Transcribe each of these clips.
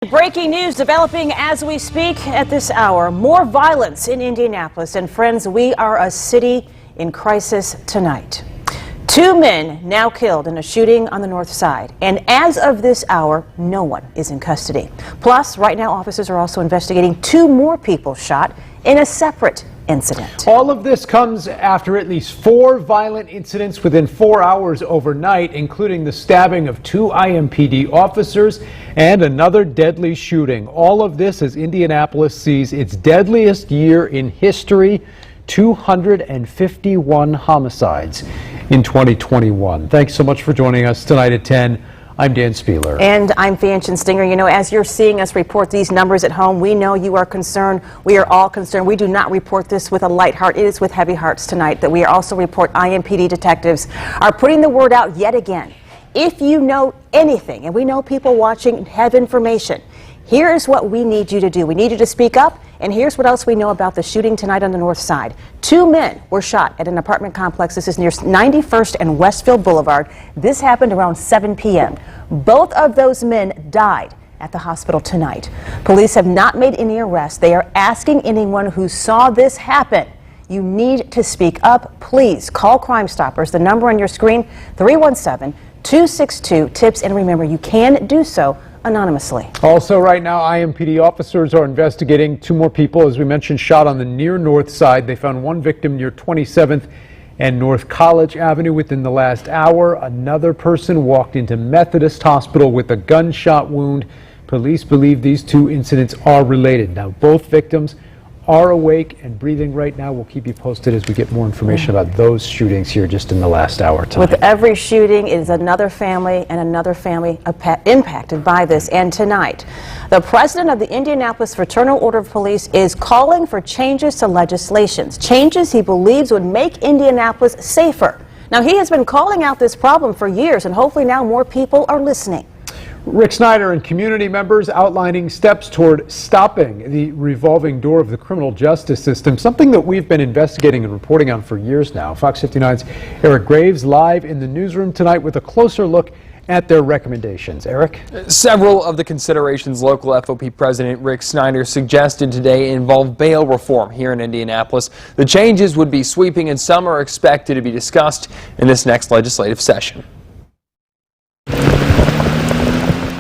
Breaking news developing as we speak at this hour. More violence in Indianapolis. And friends, we are a city in crisis tonight. 2 men now killed in a shooting on the north side. And as of this hour, no one is in custody. Plus, right now, officers are also investigating 2 more people shot in a separate incident. All of this comes after at least 4 violent incidents within 4 hours overnight, including the stabbing of 2 IMPD officers and another deadly shooting. All of this as Indianapolis sees its deadliest year in history, 251 homicides in 2021. Thanks so much for joining us tonight at 10. I'm Dan Spieler. And I'm Fanchon Stinger. You know, as you're seeing us report these numbers at home, we know you are concerned. We are all concerned. We do not report this with a light heart. It is with heavy hearts tonight that we also report IMPD detectives are putting the word out yet again. If you know anything, and we know people watching have information, here is what we need you to do. We need you to speak up, and here's what else we know about the shooting tonight on the north side. 2 men were shot at an apartment complex. This is near 91st and Westfield Boulevard. This happened around 7 p.m. Both of those men died at the hospital tonight. Police have not made any arrests. They are asking anyone who saw this happen, you need to speak up. Please call Crime Stoppers. The number on your screen, 317-262-TIPS. And remember, you can do so anonymously. Also right now, IMPD officers are investigating 2 more people, as we mentioned, shot on the near north side. They found 1 victim near 27th and North College Avenue within the last hour. Another person walked into Methodist Hospital with a gunshot wound. Police believe these 2 incidents are related. Now, both victims are awake and breathing right now. We'll keep you posted as we get more information about those shootings here just in the last hour tonight. With every shooting is another family and another family impacted by this. And tonight, the president of the Indianapolis Fraternal Order of Police is calling for changes to legislation, changes he believes would make Indianapolis safer. Now, he has been calling out this problem for years, and hopefully now more people are listening. Rick Snyder and community members outlining steps toward stopping the revolving door of the criminal justice system, something that we've been investigating and reporting on for years now. Fox 59's Eric Graves live in the newsroom tonight with a closer look at their recommendations. Eric? Several of the considerations local FOP President Rick Snyder suggested today involve bail reform here in Indianapolis. The changes would be sweeping, and some are expected to be discussed in this next legislative session.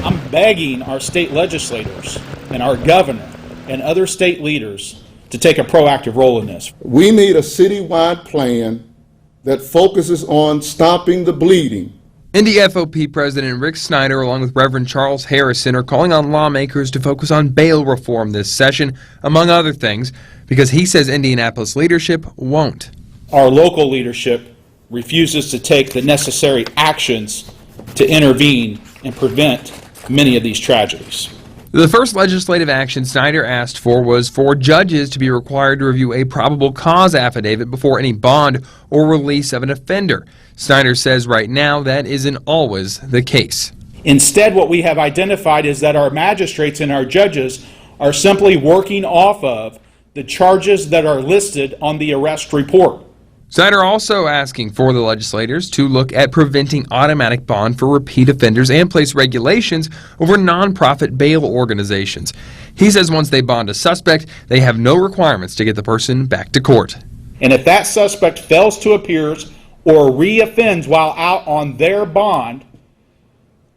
I'm begging our state legislators and our governor and other state leaders to take a proactive role in this. We need a citywide plan that focuses on stopping the bleeding. Indy FOP President Rick Snyder, along with Reverend Charles Harrison, are calling on lawmakers to focus on bail reform this session, among other things, because he says Indianapolis leadership won't. Our local leadership refuses to take the necessary actions to intervene and prevent many of these tragedies. The first legislative action Snyder asked for was for judges to be required to review a probable cause affidavit before any bond or release of an offender. Snyder says right now that isn't always the case. Instead, what we have identified is that our magistrates and our judges are simply working off of the charges that are listed on the arrest report. Snyder also asking for the legislators to look at preventing automatic bond for repeat offenders and place regulations over nonprofit bail organizations. He says once they bond a suspect, they have no requirements to get the person back to court. And if that suspect fails to appear or reoffends while out on their bond,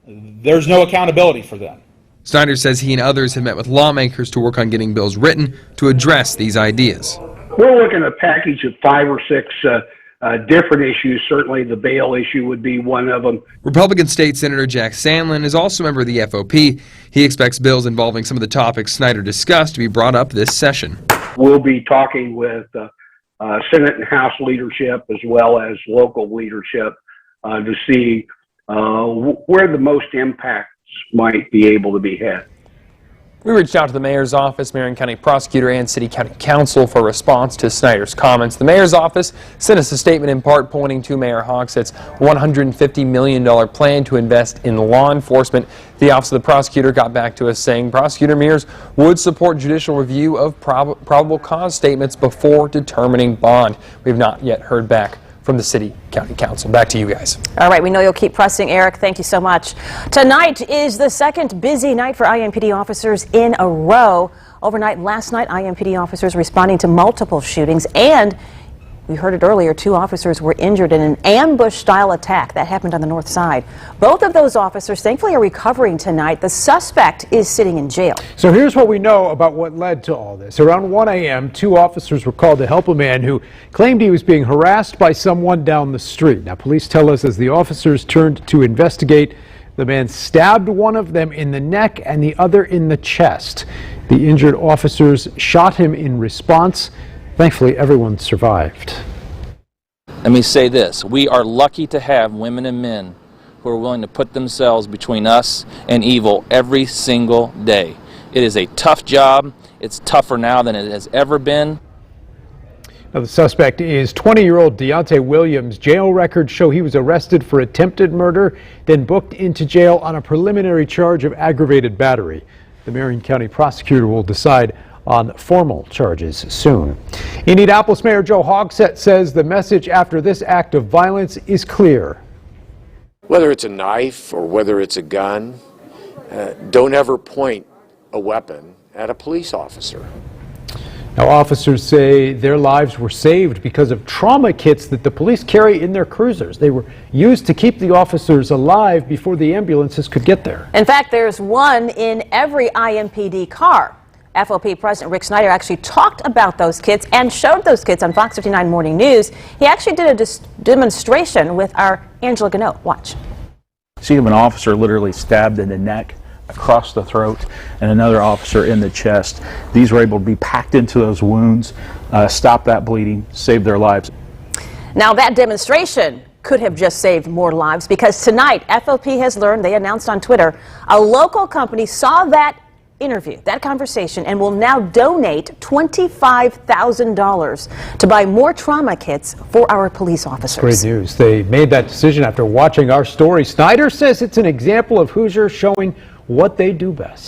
there's no accountability for them. Snyder says he and others have met with lawmakers to work on getting bills written to address these ideas. We're looking at a package of 5 or 6 different issues. Certainly the bail issue would be one of them. Republican State Senator Jack Sandlin is also a member of the FOP. He expects bills involving some of the topics Snyder discussed to be brought up this session. We'll be talking with Senate and House leadership as well as local leadership to see where the most impacts might be able to be had. We reached out to the mayor's office, Marion County prosecutor, and city county council for a response to Snyder's comments. The mayor's office sent us a statement in part pointing to Mayor Hocksett's $150 million plan to invest in law enforcement. The office of the prosecutor got back to us saying Prosecutor Mears would support judicial review of probable cause statements before determining bond. We have not yet heard back from the City County Council. Back to you guys. All right, we know you'll keep pressing, Eric. Thank you so much. Tonight is the second busy night for IMPD officers in a row. Overnight, last night, IMPD officers responding to multiple shootings, and we heard it earlier, 2 officers were injured in an ambush-style attack that happened on the north side. Both of those officers, thankfully, are recovering tonight. The suspect is sitting in jail. So here's what we know about what led to all this. Around 1 a.m., 2 officers were called to help a man who claimed he was being harassed by someone down the street. Now, police tell us as the officers turned to investigate, the man stabbed one of them in the neck and the other in the chest. The injured officers shot him in response. Thankfully, everyone survived. Let me say this, we are lucky to have women and men who are willing to put themselves between us and evil every single day. It is a tough job. It's tougher now than it has ever been. Now, the suspect is 20-year-old Deontay Williams. Jail records show he was arrested for attempted murder, then booked into jail on a preliminary charge of aggravated battery. The Marion County prosecutor will decide on formal charges soon. Indianapolis Mayor Joe Hogsett says the message after this act of violence is clear. Whether it's a knife or whether it's a gun, don't ever point a weapon at a police officer. Now, officers say their lives were saved because of trauma kits that the police carry in their cruisers. They were used to keep the officers alive before the ambulances could get there. In fact, there's one in every IMPD car. FOP President Rick Snyder actually talked about those kits and showed those kits on Fox 59 Morning News. He actually did a demonstration with our Angela Gannott. Watch. See an officer literally stabbed in the neck, across the throat, and another officer in the chest. These were able to be packed into those wounds, stop that bleeding, save their lives. Now, that demonstration could have just saved more lives because tonight FOP has learned, they announced on Twitter, a local company saw that interview, that conversation, and will now donate $25,000 to buy more trauma kits for our police officers. Great news. They made that decision after watching our story. Snyder says it's an example of Hoosiers showing what they do best.